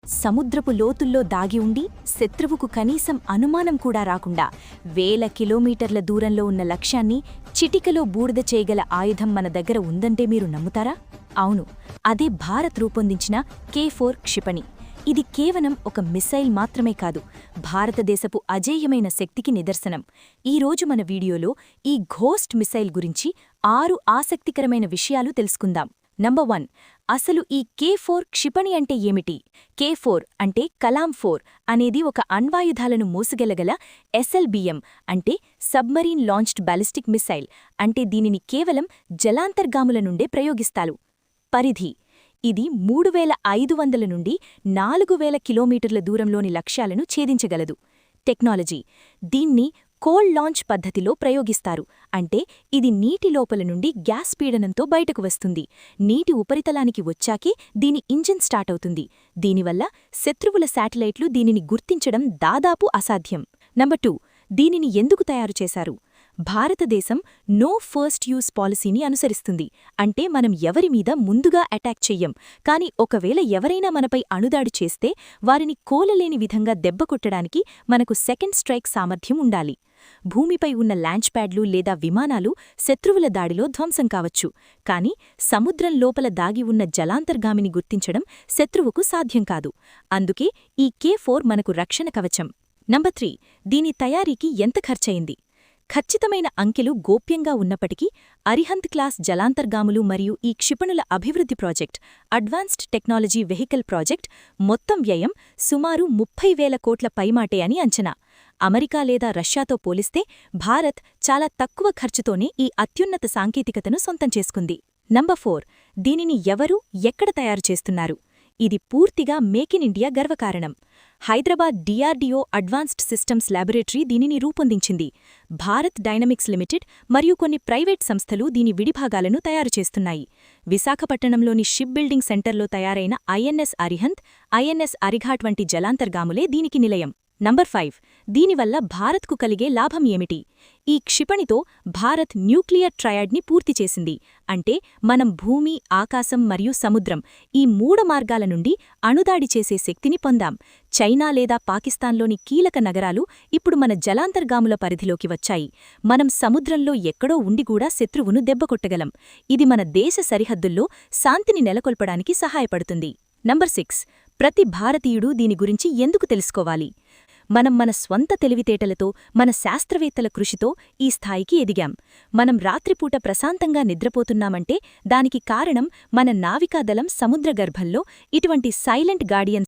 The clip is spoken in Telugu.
సముద్రపు లోతుల్లో దాగి ఉండి శత్రువుకు కనీసం అనుమానం కూడా రాకుండా వేల కిలోమీటర్ల దూరంలో ఉన్న లక్ష్యాన్ని చిటికలో బూడిద చేయగల ఆయుధం మన దగ్గర ఉందంటే మీరు నమ్ముతారా? అవును, అదే భారత్ రూపొందించిన K4 క్షిపణి. ఇది కేవలం ఒక మిసైల్ మాత్రమే కాదు, భారతదేశపు అజేయమైన శక్తికి నిదర్శనం. ఈరోజు మన వీడియోలో ఈ ఘోస్ట్ మిసైల్ గురించి 6 ఆసక్తికరమైన విషయాలు తెలుసుకుందాం. నంబర్ 1. అసలు ఈ K4 క్షిపణి అంటే ఏమిటి? K4 అంటే కలాం 4 అనేది ఒక అణ్వాయుధాలను మోసుకెళ్లగల SLBM అంటే సబ్మరీన్ లాంచ్డ్ బాలిస్టిక్ మిసైల్. అంటే దీనిని కేవలం జలాంతర్గాముల నుండే ప్రయోగిస్తారు. పరిధి: ఇది 3500 నుండి 4000 కిలోమీటర్ల దూరంలోని లక్ష్యాలను ఛేదించగలదు. టెక్నాలజీ: దీన్ని కోల్డ్ లాంచ్ పద్ధతిలో ప్రయోగిస్తారు. అంటే ఇది నీటి లోపల నుండి గ్యాస్ పీడనంతో బయటకు వస్తుంది. నీటి ఉపరితలానికి వచ్చాకే దీని ఇంజిన్ స్టార్ట్ అవుతుంది. దీనివల్ల శత్రువుల శాటిలైట్లు దీనిని గుర్తించడం దాదాపు అసాధ్యం. నంబర్ 2. దీనిని ఎందుకు తయారు చేశారు? భారతదేశం నో ఫస్ట్ యూజ్ పాలసీని అనుసరిస్తుంది. అంటే మనం ఎవరి మీద ముందుగా అటాక్ చెయ్యం, కానీ ఒకవేళ ఎవరైనా మనపై అణుదాడి చేస్తే వారిని కోలలేని విధంగా దెబ్బకొట్టడానికి మనకు సెకండ్ స్ట్రైక్ సామర్థ్యం ఉండాలి. భూమిపై ఉన్న లాంచ్ ప్యాడ్లు లేదా విమానాలు శత్రువుల దాడిలో ధ్వంసం కావచ్చు, కానీ సముద్రం లోపల దాగి ఉన్న జలాంతర్గామిని గుర్తించడం శత్రువుకు సాధ్యం కాదు. అందుకే ఈ K4 మనకు రక్షణ కవచం. నంబర్ 3. దీని తయారీకి ఎంత ఖర్చయింది? ఖచ్చితమైన అంకెలు గోప్యంగా ఉన్నప్పటికీ అరిహంత్ క్లాస్ జలాంతర్గాములు మరియు ఈ క్షిపణుల అభివృద్ధి project, advanced technology vehicle project మొత్తం వ్యయం సుమారు 30,000 కోట్ల పైమాటే అని అంచనా. అమెరికా లేదా రష్యాతో పోలిస్తే భారత్ చాలా తక్కువ ఖర్చుతోనే ఈ అత్యున్నత సాంకేతికతను సొంతం చేసుకుంది. నంబర్ 4. దీనిని ఎవరు, ఎక్కడ తయారు చేస్తున్నారు? ఇది పూర్తిగా మేక్ ఇన్ ఇండియా గర్వకారణం. Hyderabad DRDO advanced systems laboratory దీనిని రూపొందించింది. భారత్ డైనమిక్స్ లిమిటెడ్ మరియు కొన్ని ప్రైవేట్ సంస్థలు దీని విడిభాగాలను తయారు చేస్తున్నాయి. విశాఖపట్టణంలోని షిప్ బిల్డింగ్ సెంటర్లో తయారైన INS అరిహంత్, INS అరిఘాట్ వంటి జలాంతర్గాములే దీనికి నిలయం. నంబర్ 5. దీనివల్ల భారత్కు కలిగే లాభం ఏమిటి? ఈ క్షిపణితో భారత్ న్యూక్లియర్ ట్రయాడ్ని పూర్తి చేసింది. అంటే మనం భూమి, ఆకాశం మరియు సముద్రం ఈ 3 మార్గాల నుండి అణుదాడి చేసే శక్తిని పొందాం. చైనా లేదా పాకిస్తాన్లోని కీలక నగరాలు ఇప్పుడు మన జలాంతర్గాముల పరిధిలోకి వచ్చాయి. మనం సముద్రంలో ఎక్కడో ఉండి కూడా శత్రువును దెబ్బకొట్టగలం. ఇది మన దేశ సరిహద్దుల్లో శాంతిని నెలకొల్పడానికి సహాయపడుతుంది. నంబర్ 6. ప్రతి భారతీయుడు దీని గురించి ఎందుకు తెలుసుకోవాలి? మనం మన స్వంత తెలివితేటలతో, మన శాస్త్రవేత్తల కృషితో ఈ స్థాయికి ఎదిగాం. మనం రాత్రిపూట ప్రశాంతంగా నిద్రపోతున్నామంటే దానికి కారణం మన నావికాదళం సముద్రగర్భంలో ఇటువంటి సైలెంట్ గార్డియన్